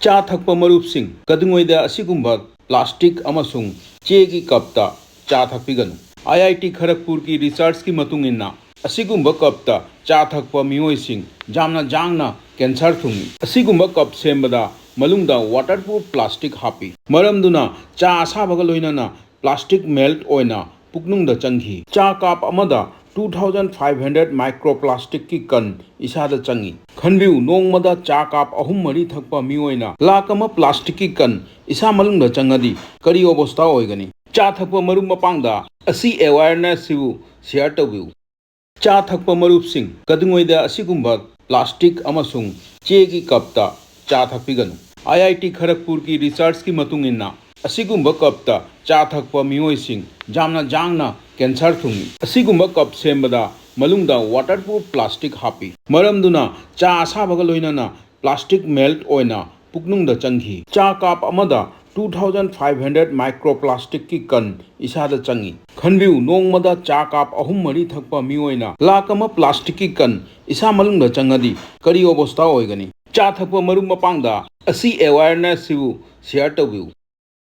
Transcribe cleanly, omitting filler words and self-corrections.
चा थक्पा मरुपसिंग कदुंगोइदा असिगुंबा प्लास्टिक अमसुंग चेगी कपता चा थक्पिगनु। IIT खड़गपुर की रिसर्च की मतुंगिन्ना असिगुंबा कपता चा थक्पा मियोइसिंग जामना जांगना कैंसर थुंगी। असिगुंबा कप सेंबदा मलुंगदा वाटरप्रूफ प्लास्टिक हापी मरमदुना चा असाबगा लोइनाना प्लास्टिक मेल्ट ओइना पुकनुंगदा चंगी। चा कप अमदा 2500 माइक्रोप्लास्टिक की कन इसादा चंगी। खनबिउ नोंगमदा चा कप अहुम मरी थक्पा मियोइना लाख अमा प्लास्टिक की कन इसा मलुंगदा चंगदी करी अवस्था ओइगनी। चा थक्पा मरुप मपांगदा असी अवेयरनेस सिबु शेयर तौबिउ। चा थक्पा मरुपसिंग कदुंगोइदा असिगुंबा प्लास्टिक अमसुंग चेगी कपता चा थक्पिगनु। IIT खड़गपुर की रिसर्च की मतुंगिन्ना असिगुंबा कपता चा थक्पा मियोइसिंग जामना जांगना कैंसर थुंगी। असिगुंबा कप सेंबदा मलुंगदा वाटरप्रूफ प्लास्टिक हापी मरमदुना चा असाबगा लोइनाना प्लास्टिक मेल्ट ओइना पुकनुंगदा चंगी। चा कप अमदा 2500 माइक्रोप्लास्टिक की कन इसादा चंगी। खनबिउ नोंगमदा चा कप अहुम मरी थक्पा मियोइना लाख अमा प्लास्टिक की कन इसा मलुंगदा चंगदी करी अवस्था ओइगनी। चा थक्पा मरुप मपांगदा असी अवेयरनेस सिबु शेयर तौबिउ।